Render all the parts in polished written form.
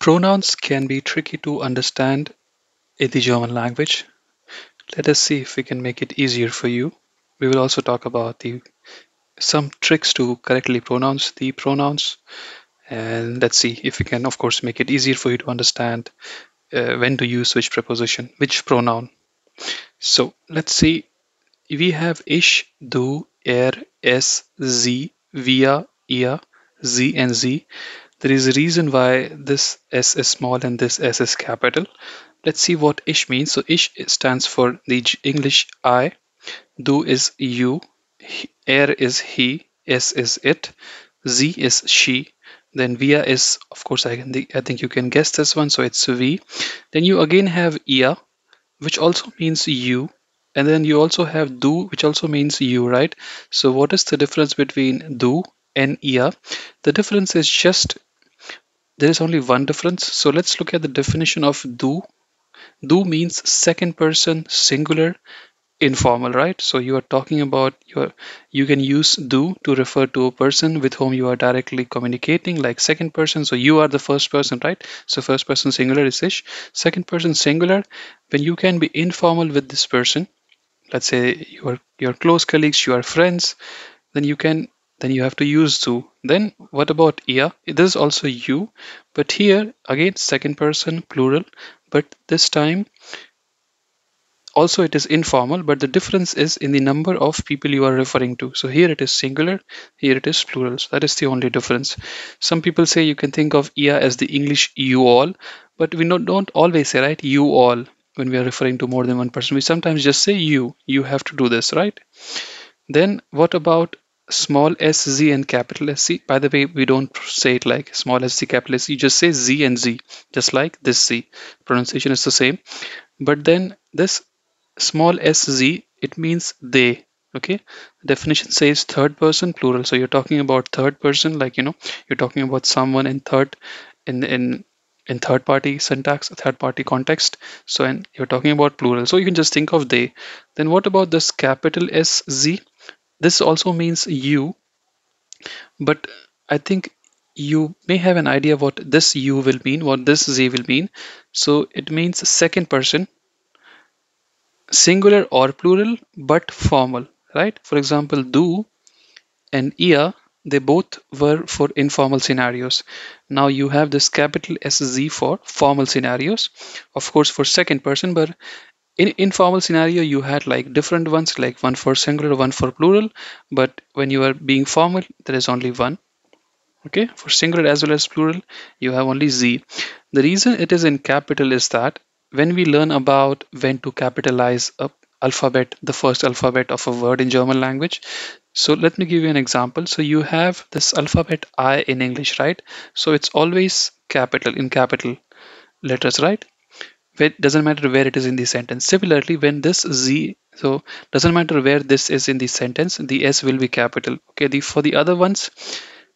Pronouns can be tricky to understand in the German language. Let us see if we can make it easier for you. We will also talk about some tricks to correctly pronounce the pronouns, and let's see if we can, of course, make it easier for you to understand when to use which preposition, which pronoun. So let's see. We have ich, du, es, sie, wir, ihr, sie, and sie. There is a reason why this S is small and this S is capital. Let's see what ich means. So ich stands for the English I, du is you, is he, es is it, sie is she. Then wir is, of course, I think you can guess this one. So it's we. Then you again have ihr, which also means you. And then you also have du, which also means you, right? So what is the difference between du and ihr? The difference is just there is only one difference. So let's look at the definition of do. Do means second person singular informal, right? So you are talking about you can use do to refer to a person with whom you are directly communicating, like second person. So you are the first person, right? So first person singular is ish. Second person singular, when you can be informal with this person, let's say your close colleagues, you are friends, then you have to use to. Then what about ia? This is also you, but here again second person plural, but this time also it is informal, but the difference is in the number of people you are referring to. So here it is singular, here it is plural. So that is the only difference. Some people say you can think of ia as the English you all, but we don't always say, right, you all when we are referring to more than one person. We sometimes just say you have to do this, right? Then what about small s, z, and capital S, Z? By the way, we don't say it like small s, z, capital S. You just say z and z, just like this z. Pronunciation is the same. But then this small s, z, it means they. Okay. Definition says third person plural. So you're talking about third person, like, you're talking about someone in third, in third party syntax, third party context. So, and you're talking about plural. So you can just think of they. Then what about this capital S, Z? This also means you, but I think you may have an idea what this you will mean, what this z will mean. So it means second person, singular or plural, but formal, right? For example, do and ia, they both were for informal scenarios. Now you have this capital SZ for formal scenarios, of course, for second person, but in informal scenario you had like different ones, like one for singular, one for plural, but when you are being formal there is only one. Okay, for singular as well as plural you have only z. The reason it is in capital is that when we learn about when to capitalize a alphabet, the first alphabet of a word in German language, so let me give you an example. So you have this alphabet I in English, right? So it's always capital, in capital letters, right? It doesn't matter where it is in the sentence. Similarly, when this z, so doesn't matter where this is in the sentence, the s will be capital. Okay, for the other ones,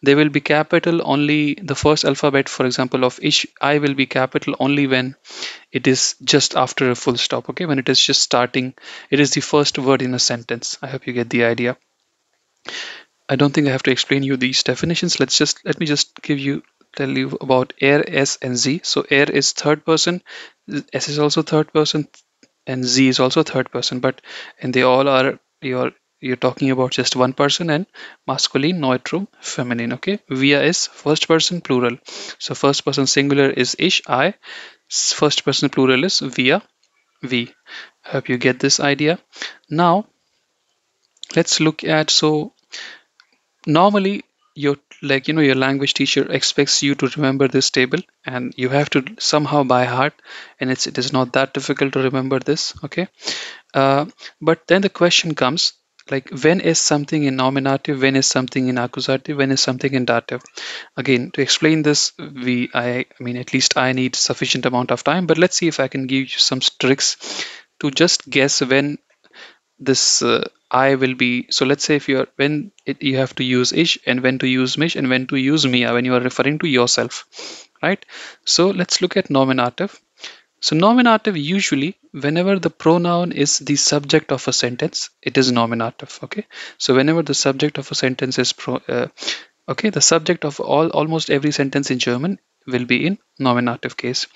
they will be capital only the first alphabet, for example, of each I will be capital only when it is just after a full stop. Okay, when it is just starting, it is the first word in a sentence. I hope you get the idea. I don't think I have to explain you these definitions. Let me just tell you about air, s, and z. So air is third person, s is also third person, and z is also third person. But and they all are you're talking about just one person, and masculine, neutrum, feminine. Okay, via is first person plural. So first person singular is ich, I. First person plural is via, we. Hope you get this idea. Now let's look at, so normally your, like, your language teacher expects you to remember this table and you have to somehow by heart, and it is not that difficult to remember this. Okay, but then the question comes, like, when is something in nominative, when is something in accusative, when is something in dative? Again, to explain this, I mean, at least I need sufficient amount of time, but let's see if I can give you some tricks to just guess when this I will be. So let's say if you're you have to use ish, and when to use mish, and when to use mia when you are referring to yourself, right? So let's look at nominative. So nominative, usually whenever the pronoun is the subject of a sentence, it is nominative. Okay, so whenever the subject of a sentence is okay, the subject of almost every sentence in German, will be in nominative case.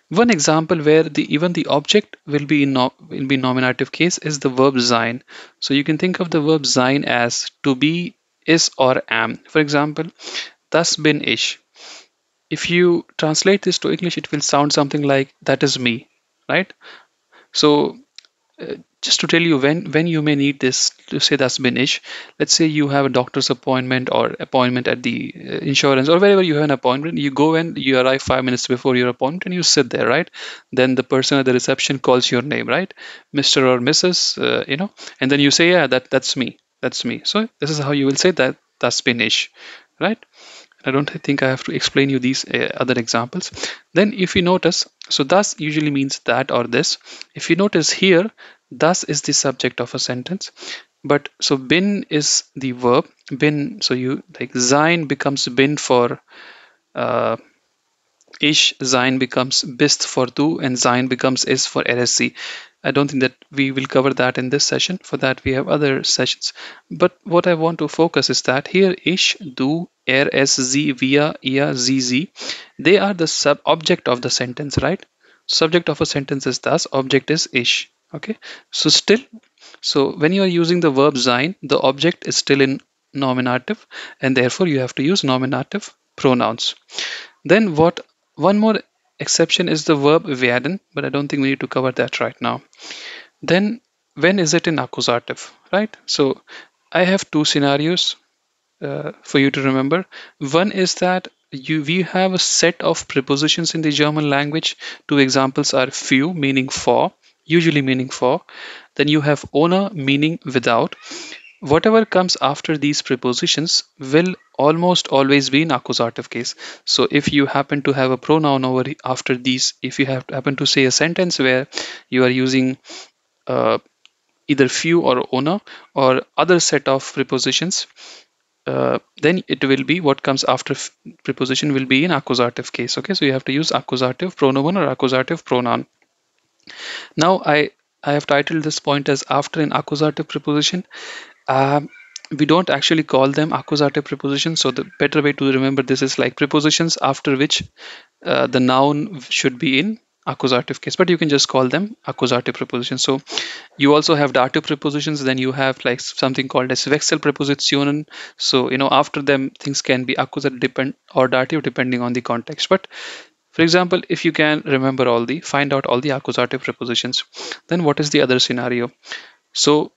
One example where even the object will be in will be nominative case is the verb sein. So you can think of the verb sein as to be, is, or am. For example, das bin ich. If you translate this to English, it will sound something like that is me, right? So just to tell you when you may need this to say that's been ish. Let's say you have a doctor's appointment or appointment at the insurance or wherever you have an appointment. You go and you arrive 5 minutes before your appointment and you sit there, right? Then the person at the reception calls your name, right? Mr. or Mrs. And then you say, yeah, that's me, that's me. So this is how you will say that that's been ish, right? I don't think I have to explain you these other examples. Then if you notice, so thus usually means that or this. If you notice here, thus is the subject of a sentence. But so bin is the verb. Bin, so you like sein becomes bin for uh, ish, sein becomes bist for du, and sein becomes is for RSC. I don't think that we will cover that in this session. For that, we have other sessions. But what I want to focus is that here ish, du, RSZ, via, ia, zz, they are the sub object of the sentence, right? Subject of a sentence is thus, object is ish. Okay, so still, so when you are using the verb sein, the object is still in nominative, and therefore you have to use nominative pronouns. Then what? One more exception is the verb werden, but I don't think we need to cover that right now. Then when is it in accusative, right? So I have two scenarios for you to remember. One is that we have a set of prepositions in the German language. Two examples are few, meaning for, usually meaning for. Then you have ohne, meaning without. Whatever comes after these prepositions will almost always be in accusative case. So if you happen to have a pronoun over after these, if you happen to say a sentence where you are using uh, either few or ohne or other set of prepositions, then it will be what comes after preposition will be in accusative case. Okay, so you have to use accusative pronoun or accusative pronoun. Now I have titled this point as after an accusative preposition. Um, we don't actually call them accusative prepositions. So the better way to remember this is like prepositions after which the noun should be in accusative case, but you can just call them accusative prepositions. So you also have dative prepositions. Then you have like something called as Wechselpräpositionen. So after them things can be accusative depend or dative depending on the context. But for example, if you can remember find out all the accusative prepositions, then what is the other scenario? So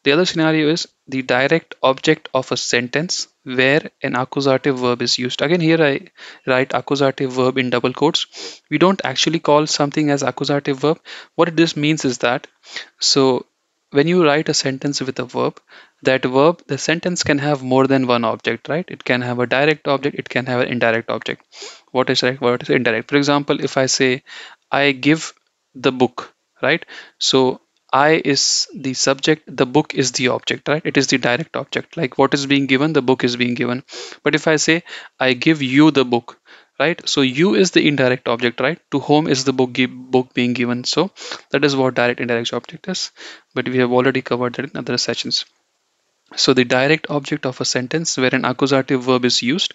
the other scenario is the direct object of a sentence where an accusative verb is used. Again, here I write accusative verb in double quotes. We don't actually call something as accusative verb. What this means is that, so when you write a sentence with a verb, that verb, the sentence can have more than one object, right? It can have a direct object, it can have an indirect object. What is direct, what is indirect? For example, if I say, I give the book, right? So I is the subject, the book is the object, right? It is the direct object. Like what is being given, the book is being given. But if I say, I give you the book, right? So you is the indirect object, right? To whom is the book being given? So that is what direct indirect object is. But we have already covered that in other sessions. So the direct object of a sentence where an accusative verb is used,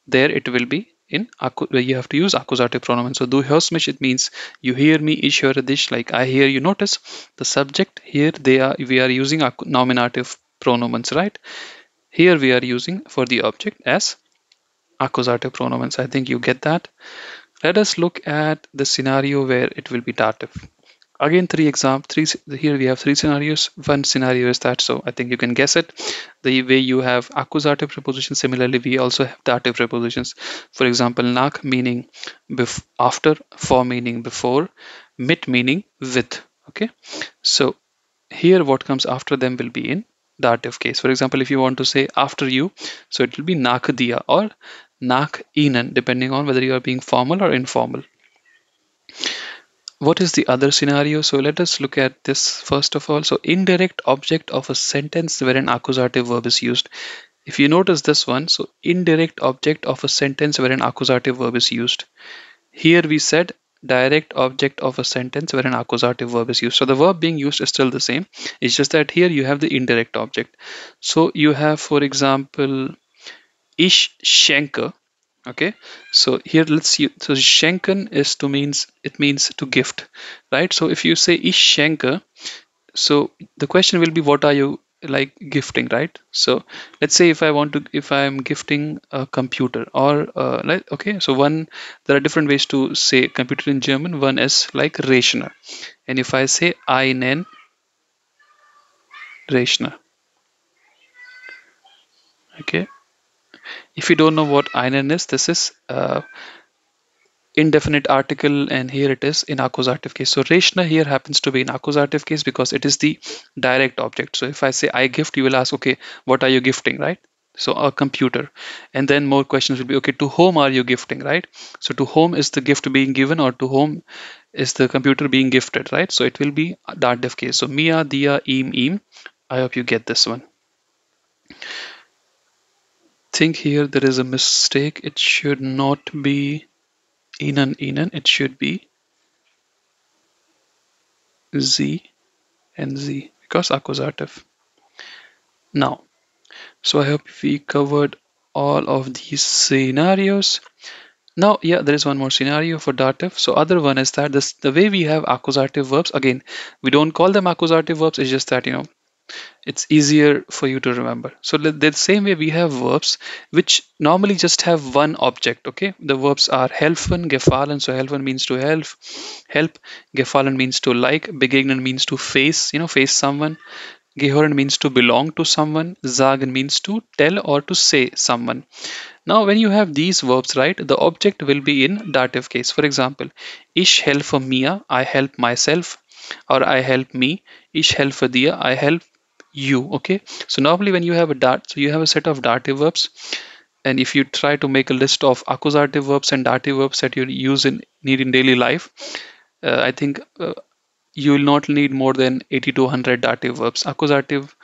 there it will be in where you have to use accusative pronoun. So du hörst mich, it means you hear me, ich höre dich, like I hear you. Notice the subject here, we are using nominative pronouns, right? Here we are using for the object as accusative pronouns. I think you get that. Let us look at the scenario where it will be dative. Again, here we have three scenarios. One scenario is that, so I think you can guess it. The way you have accusative prepositions, similarly, we also have dative prepositions. For example, nach meaning after, for meaning before, mit meaning with. Okay, so here what comes after them will be in dative case. For example, if you want to say after you, so it will be nach dir or nach ihnen, depending on whether you are being formal or informal. What is the other scenario? So let us look at this first of all. So indirect object of a sentence where an accusative verb is used. If you notice this one, so indirect object of a sentence where an accusative verb is used. Here we said direct object of a sentence where an accusative verb is used. So the verb being used is still the same. It's just that here you have the indirect object. So you have, for example, ich schenke. Okay, so here let's see. So schenken is to means it means to gift, right? So if you say ich schenke, so the question will be what are you like gifting, right? So let's say if I'm gifting a computer or like okay, so one there are different ways to say computer in German. One is like Rechner, and if I say einen Rechner, okay. If you don't know what einen is, this is indefinite article, and here it is in accusative case. So Rechner here happens to be in accusative case because it is the direct object. So if I say I gift, you will ask, okay, what are you gifting, right? So a computer, and then more questions will be, okay, to whom are you gifting, right? So to whom is the gift being given, or to whom is the computer being gifted, right? So it will be dative case. So mia, dia, im. I hope you get this one. Think here there is a mistake. It should not be ihnen. It should be z and z because accusative. Now, so I hope we covered all of these scenarios. Now, yeah, there is one more scenario for dative. So other one is that this the way we have accusative verbs, again, we don't call them accusative verbs, it's just that it's easier for you to remember. So the same way we have verbs which normally just have one object. Okay, the verbs are helfen, gefallen. So helfen means to help. Gefallen means to like. Begegnen means to face, face someone. Gehören means to belong to someone. Sagen means to tell or to say someone. Now, when you have these verbs, right, the object will be in dative case. For example, ich helfe mir, I help myself, or I help me. Ich helfe dir, I help you. Okay. So normally when you have so you have a set of dative verbs, and if you try to make a list of accusative verbs and dative verbs that you need in daily life, I think you will not need more than 80 to 100 dative verbs. Accusative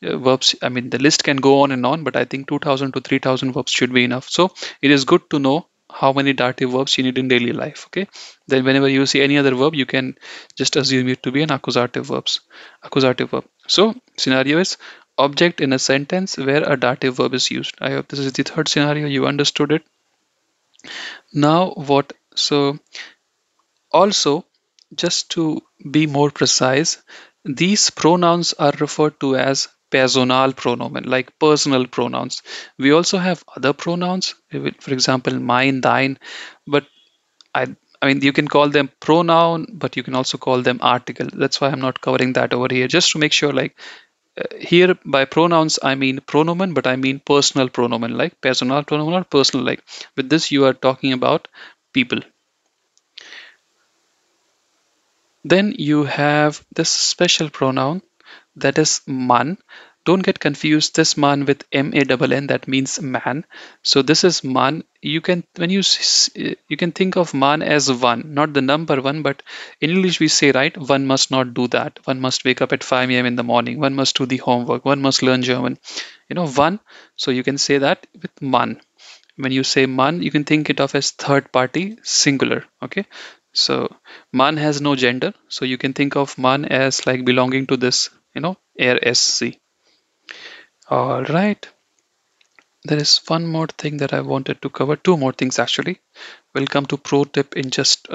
verbs, I mean, the list can go on and on, but I think 2000 to 3000 verbs should be enough. So it is good to know how many dative verbs you need in daily life. Okay. Then whenever you see any other verb, you can just assume it to be an accusative verb. So scenario is object in a sentence where a dative verb is used. I hope this is the third scenario. You understood it. Now what? So also, just to be more precise, these pronouns are referred to as personal pronomen, like personal pronouns. We also have other pronouns, for example, mine, thine, but I, I mean, you can call them pronoun, but you can also call them article. That's why I'm not covering that over here, just to make sure, like here by pronouns, I mean pronomen, but I mean personal pronomen, like personal pronomen or personal. Like with this, you are talking about people. Then you have this special pronoun that is man. Don't get confused this man with man, that means man. So this is man. You can when you can think of man as one, not the number one, but in English we say, right, one must not do that. One must wake up at 5 a.m. in the morning. One must do the homework. One must learn German. One. So you can say that with man. When you say man, you can think it of as third party singular. Okay. So man has no gender. So you can think of man as like belonging to this, air SC. All right. There is one more thing that I wanted to cover. Two more things actually. We'll come to pro tip in just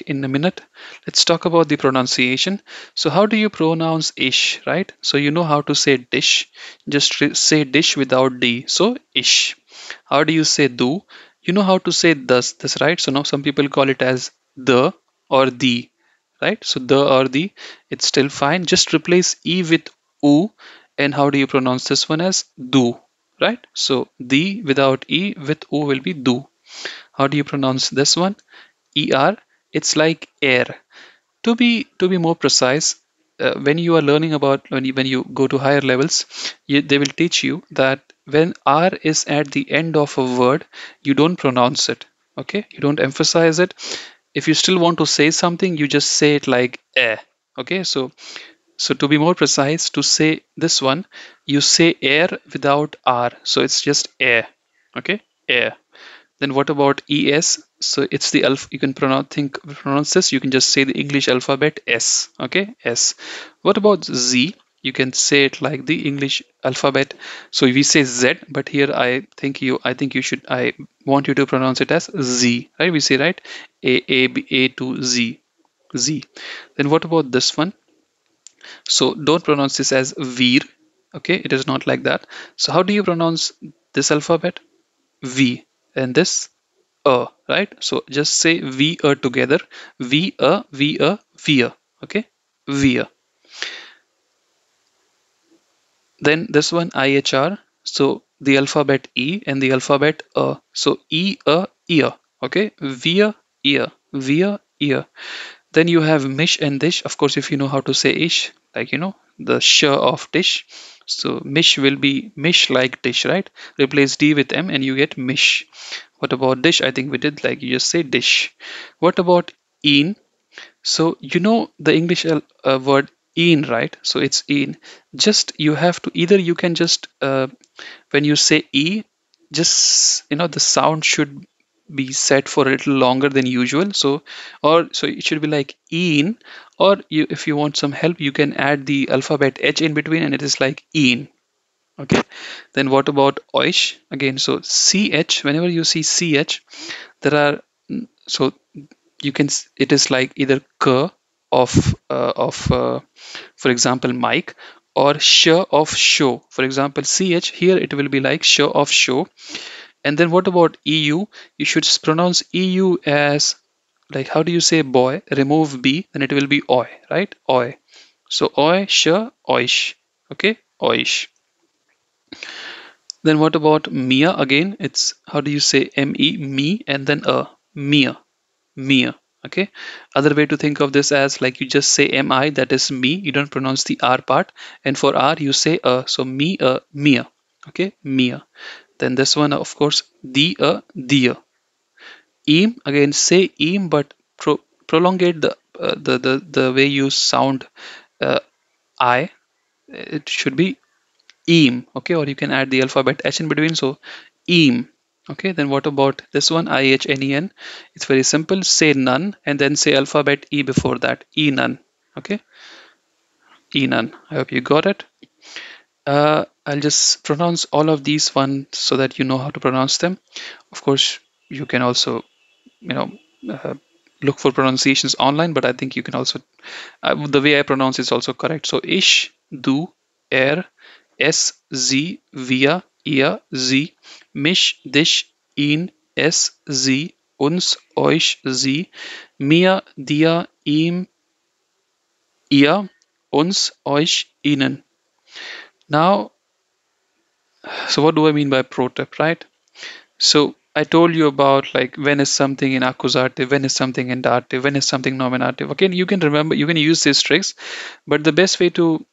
in a minute. Let's talk about the pronunciation. So how do you pronounce ish, right? So you know how to say dish. Just say dish without D. So ish. How do you say do? You know how to say this, right? So now some people call it as the or the, right? So the or the, it's still fine. Just replace E with U. And how do you pronounce this one as do, right? So the without E with U will be do. How do you pronounce this one? ER. It's like air. To be more precise, when you are learning about when you go to higher levels, they will teach you that when R is at the end of a word, you don't pronounce it. Okay, you don't emphasize it. If you still want to say something, you just say it like eh. Okay, so to be more precise, to say this one, you say air without R. So it's just air. Okay, air. Then what about ES? So it's the alpha. You can pronounce this. You can just say the English alphabet S. Okay, S. What about Z? You can say it like the English alphabet. So we say Z, but here I want you to pronounce it as Z, right? We say, right, A to Z, Z. Then what about this one? So don't pronounce this as Veer. Okay, it is not like that. So how do you pronounce this alphabet? V, and this right? So just say we together. We okay, we. Then this one IHR. So the alphabet E and the alphabet So ear. Okay, via ear, via ear. Then you have mish and dish. Of course, if you know how to say ish, like the sh of dish. So mish will be mish like dish, right? Replace D with M and you get mish. What about dish? I think we did, like you just say dish. What about een? So the English word in, right? So it's in. Just you have to either you can just when you say e, just the sound should be set for a little longer than usual. So it should be like in, or if you want some help, you can add the alphabet H in between, and it is like in. Okay. Then what about oish again? So ch. Whenever you see ch, there are so you can it is like either k of for example Mike, or sh of show. For example ch, here it will be like sh of show. And then what about eu? You should pronounce eu as, like, how do you say boy? Remove b, then it will be oi, right? Oi. So oi, sh, oish. Okay, oish. Then what about mia? Again, it's, how do you say me, and then mia, Mia. Okay. Other way to think of this as, like, you just say mi, that is me. You don't pronounce the r part. And for r you say so me, Mia. Okay, Mia. Then this one, of course, the dear. Eam, again say eam, but prolongate the way you sound uh, I. It should be eam. Okay, or you can add the alphabet h in between. So eam. Okay, then what about this one? IHNEN. It's very simple. Say none and then say alphabet E before that. E none. Okay, E none. I hope you got it. I'll just pronounce all of these ones so that you know how to pronounce them. Of course, you can also, you know, uh, look for pronunciations online, but I think you can also, the way I pronounce is also correct. So ish, do, air, s, z, via, ia, z, mish, dish, in, s, z, uns, euch, sie, mir, dir, ihm, ihr, uns, euch, ihnen. Now, so what do I mean by pro tip, right? So I told you about, like, when is something in accusative, when is something in dative, when is something nominative. Again, you can remember, you can use these tricks, but the best way to,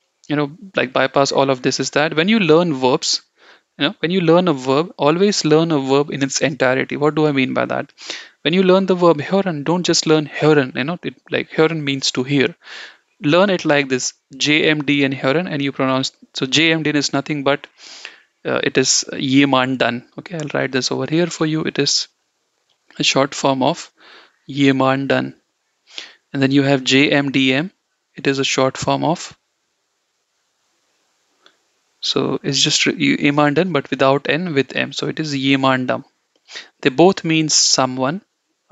like, bypass all of this is that when you learn verbs, when you learn a verb, always learn a verb in its entirety. What do I mean by that? When you learn the verb hören, don't just learn hören. Like hören means to hear. Learn it like this: JMD and hören, and you pronounce. So JMD is nothing but it is jemanden. Okay, I'll write this over here for you. It is a short form of jemanden. And then you have JMDM. It is a short form of. So it's just jemanden, but without N, with M. So it is jemandam. They both means someone.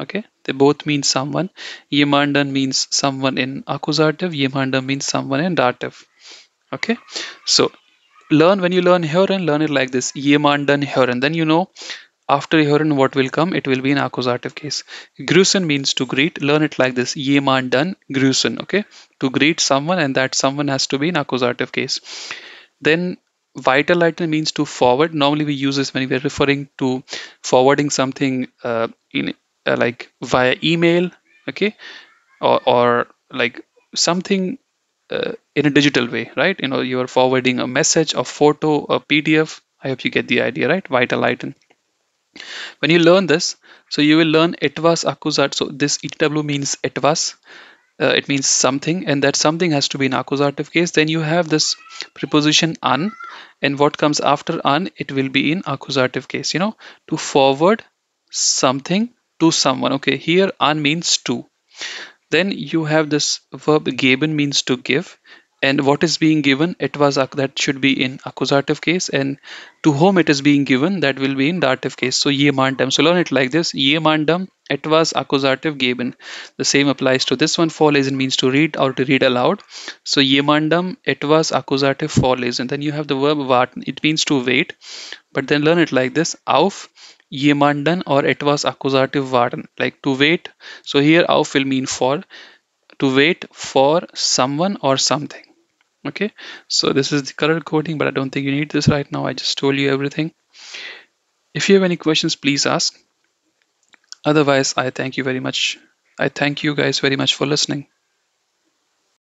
Okay, they both mean someone. Jemanden means someone in accusative. Jemandam means someone in dative. Okay, so when you learn hören, learn it like this: jemanden hören. Then after hören what will come. It will be in accusative case. Grüßen means to greet. Learn it like this: jemanden grüßen. Okay, to greet someone, and that someone has to be in accusative case. Then weiterleiten means to forward. Normally we use this when we're referring to forwarding something in like via email, okay, or like something in a digital way, right? You are forwarding a message, a photo, a PDF. I hope you get the idea, right? Weiterleiten. When you learn this, so you will learn etwas Akkusat. So this EW means etwas. It means something, and that something has to be in accusative case. Then you have this preposition an, and what comes after an, it will be in accusative case. To forward something to someone. Okay, here an means to. Then you have this verb geben means to give, and what is being given, it was that should be in accusative case, and to whom it is being given, that will be in dative case. So jemandem, so learn it like this: jemandem, it was accusative geben. The same applies to this one. Vorlesen means to read or to read aloud. So jemandem, it was accusative vorlesen. Then you have the verb warten, it means to wait, but then learn it like this: auf jemanden, or it was accusative warten, like to wait. So here auf will mean for, to wait for someone or something. Okay, so this is the color coding, but I don't think you need this right now. I just told you everything. If you have any questions, please ask. Otherwise, I thank you very much. I thank you guys very much for listening.